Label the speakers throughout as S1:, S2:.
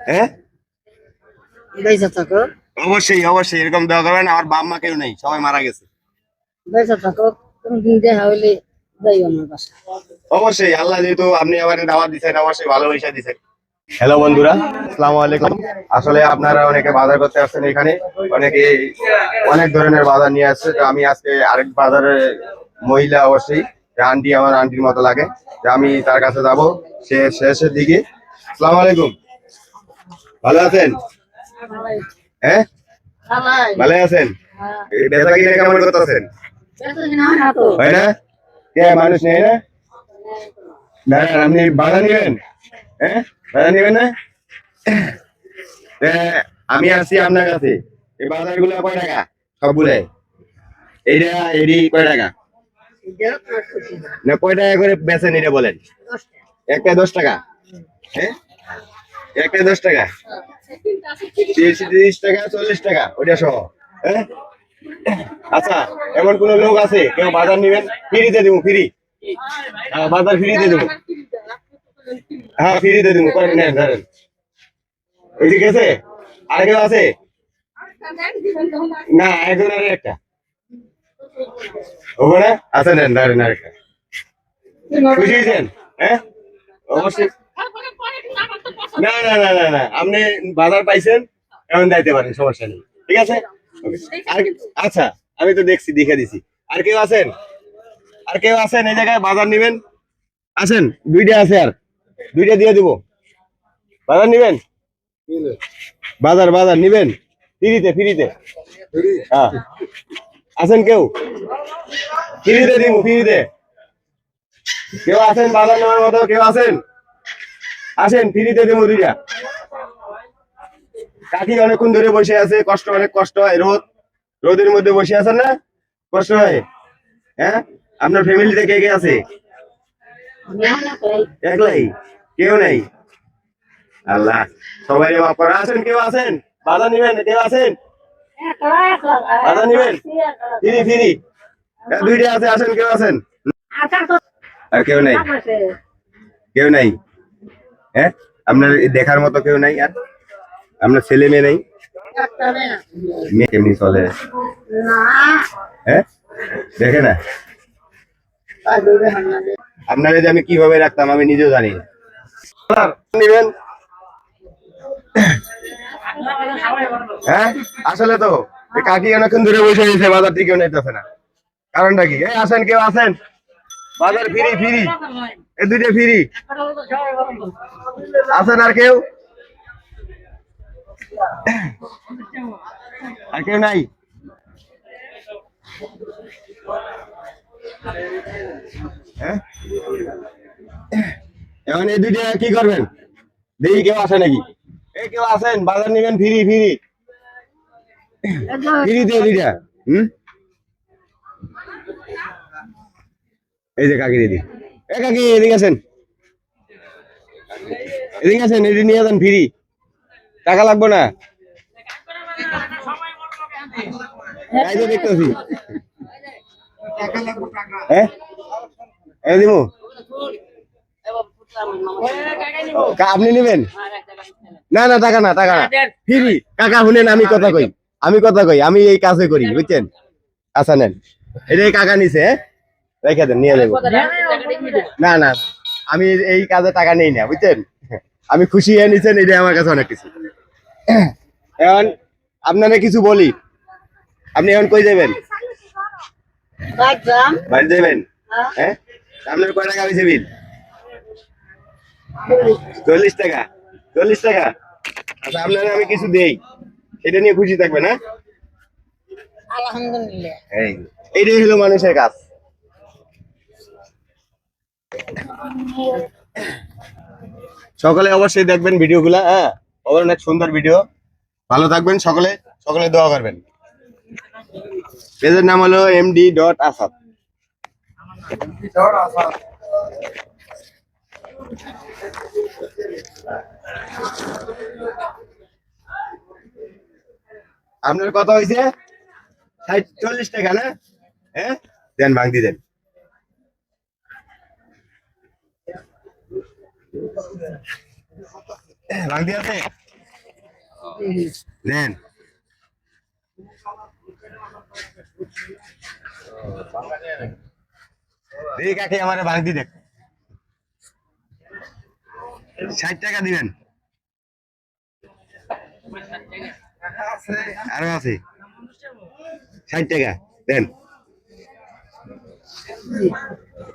S1: হ্যাঁ
S2: বেঁচে থাকো,
S1: অবশ্যই অবশ্যই এরকম দোয়া করবেন। আমার বাপ মা কেউ নেই, সবাই মারা গেছে।
S2: বেঁচে থাকো, কোনদিন দেখা হইলে যাইও আমার বাসা।
S1: অবশ্যই আল্লাহ যেহেতু আপনি আমার দাওয়াত দিচ্ছেন, অবশ্যই ভালোবাসা দিচ্ছেন। হ্যালো বন্ধুরা, আসসালামু আলাইকুম। আসলে আপনারা অনেকে বাজার করতে আসছেন এখানে, অনেকে অনেক ধরনের বাজার নিয়ে আসছে। তো আমি আজকে আরেক বাজারে মহিলা, অবশ্যই আন্টি, আমার আন্টির মতো লাগে, যে আমি তার কাছে যাব সে শেষের দিকে। আসসালামু আলাইকুম, ভালো আছেন? হ্যাঁ ভালো আছেন? বেচা কিনা কেমন করতেছেন? হয় না? কে মানুষ নেই না? না আপনি বাধা নিবেন? হ্যাঁ বাধা নিবেন না? আমি আসছি আপনার কাছে। এই বাজার গুলো কয় টাকা সবগুলো? এইটা এডি কয় টাকা না কয় টাকা করে বেচেন এটা বলেন? একটা 10 টাকা? হ্যাঁ একটা 10 টাকা, 30 টাকা, 40 টাকা ওটা সহ। হ্যাঁ আচ্ছা, এমন কোন লোক আছে কেউ বাজার নিবেন? ফ্রিতে দিব, ফ্রি বাজার ফ্রিতে দেবো। হ্যাঁ ফ্রিতে দেবো, করেন নেন ধরেন। ওইদিকে আছে আর কেউ আছে? না একজন আর একটা ওখানে আছে, নেন ধরেন আরেকটা। খুশি হয়েছেন? হ্যাঁ অবশ্যই। না না না না না, আপনি বাজার পাইছেন, এখন যাইতে পারেন, সমস্যা নেই, ঠিক আছে। আর আচ্ছা, আমি তো দেখছি, দেখে দিছি। আর কেউ আছেন? আর কেউ আছেন এই জায়গায় বাজার নিবেন? আসেন, দুইটা আছে, আর দুইটা দিয়ে দিব। বাজার নিবেন? বাজার বাজার নিবেন ফ্রিতে? ফ্রিতে? হ্যাঁ আছেন কেউ? ফ্রিতে দিব, ফ্রিতে। কেউ আছেন বাজার নেওয়ার মতো? কেউ আছেন? আসেন, ফ্রিতে দেবো দুইটা। কাকি অনেকক্ষণ ধরে বসে আছে, কষ্ট, অনেক কষ্ট হয়, রোদের মধ্যে বসে আছেন না, কষ্ট হয়। হ্যাঁ আপনার ফ্যামিলিতে কে কে আছে? একলাই? কেউ নাই? আল্লাহ, সবাই মাফ করে। আছেন কেউ আছেন বাধা নিবেন? কেউ আছেন বাধা নিবেন? ফ্রি ফ্রি দুইটা আছে, আসেন কেউ আছেন? আর কেউ নাই? কেউ নাই? হ্যাঁ আপনার দেখার মতো কেউ নাই? আর আপনার ছেলে মেয়ে নেই? মেয়ে কেমনি চলে? হ্যাঁ দেখে না? আপনার যে আমি কিভাবে রাখতাম আমি নিজেও জানি না। নিবেন? হ্যাঁ আসলে তো কাকি অনেকক্ষণ ধরে বসে গেছে, বাজার থেকে নিতেছে না, কারণটা কি? এই আসেন, কেউ আছেন? বাজার ফ্রি, ফ্রি এই দুইটা ফ্রি। আছেন আর কেউ? আর কেউ নাই? হ্যাঁ এখন এই দুইটা কি করবেন? দেখি কেউ আসে নাকি? এই কেউ আছেন বাজার নিবেন? ফ্রি ফ্রি ফ্রিতে দুইটা। এই যে কাকি দিদি, এ কাকি এদিকে আছেন, এদিকে আছেন, এদিকে নিয়ে যান, ফ্রি, টাকা লাগবে না। তাই তো দেখতেছি। হ্যাঁ এই দিব, আপনি নেবেন? না না টাকা না, টাকা না, ফ্রি। কাকা শুনেন, আমি কথা কই, আমি কথা কই, আমি এই কাজে করি, বুঝছেন? আচ্ছা নেন, এটাই কাকা নিছে, রেখে দেন, নিয়ে যাবো। না না আমি এই কাজে টাকা নেই না, বুঝছেন? আমি খুশি হয়ে নিছেন, এটাই আমার কাছে অনেক কিছু। এখন আপনারা কিছু বলি, আপনি এখন কই যাবেন? বাড়ি যাবেন? হ্যাঁ আপনার কয় টাকা হয়েছে বিল? 40 টাকা? 40 টাকা? আচ্ছা আপনারা আমি কিছু দেই, সেটা নিয়ে খুশি থাকবে না?
S2: আলহামদুলিল্লাহ।
S1: এইটাই হলো মানুষের কাজ। সকলে অবশ্যই দেখবেন ভিডিওগুলা, হ্যাঁ অনেক সুন্দর ভিডিও। ভালো থাকবেন সকলে, সকলে দোয়া করবেন। পেজের নাম হলো MD.Asad। আপনার কত হয়েছে? 40 টাকা না? হ্যাঁ দেন, ভাঙতি দেন। ভাঙতি আছে দেন এই কাকে আমার ভাঙতি দেখ 60 টাকা দিবেন আরো আছে 60 টাকা দেন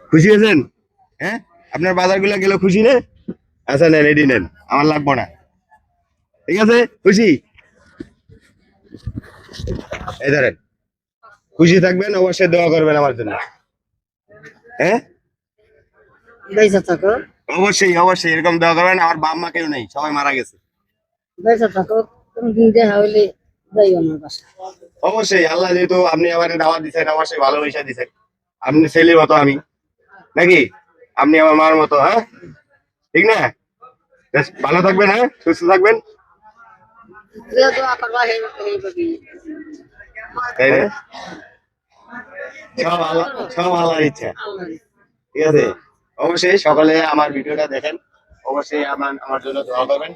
S1: খুশি হয়েছেন হ্যাঁ আপনার বাজারগুলো গেল খুশি না আচ্ছা নেন এডি নেন আমার লাগবো না ঠিক আছে খুশি এই ধরেন খুশি থাকবেন অবশ্যই দোয়া করবেন আমার জন্য হ্যাঁ
S2: বেঁচে থাকো
S1: অবশ্যই অবশ্যই এরকম দোয়া করবেন আমার বাপ মা কেউ নেই সবাই মারা গেছে
S2: বেঁচে থাকো কোনদিন দেখা হইলে যাই আমার বাসা
S1: অবশ্যই আল্লাহ যেহেতু আপনি আমার দাওয়াত দিচ্ছেন অবশ্যই ভালোবাসা দিচ্ছেন আপনি ছেলের মতো আমি নাকি আপনি আমার মার মতো হ্যাঁ ঠিক না বেশ ভালো থাকবেন হ্যাঁ সুস্থ থাকবেন
S2: যে দোয়া করবা সেইভাবে
S1: তাই না সব আল্লাহর ইচ্ছা
S2: আল্লাহ
S1: ঠিক আছে অবশ্যই সকলে আমার ভিডিওটা দেখেন অবশ্যই আমার জন্য দোয়া করবেন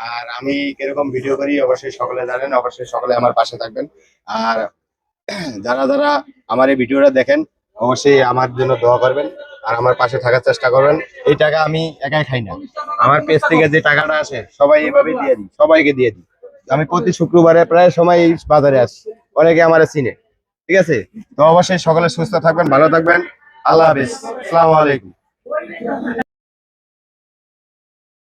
S1: আর আমি কিরকম ভিডিও করি অবশ্যই সকলে জানেন অবশ্যই সকলে আমার পাশে থাকবেন আর যারা যারা আমার এই ভিডিওটা দেখেন অবশ্যই আমার জন্য দোয়া করবেন আর আমার পাশে থাকার চেষ্টা করবেন এই টাকা আমি একাই খাই না আমার পেজ থেকে যে টাকাটা আসে সবাই এইভাবে দিয়ে দিই সবাইকে দিয়ে দিই আমি প্রতি শুক্রবারে প্রায় সময় এই বাজারে আসি অনেকে আমার চিনে ঠিক আছে তো অবশ্যই সকলে সুস্থ থাকবেন ভালো থাকবেন আল্লাহ হাফেজ আসসালামু আলাইকুম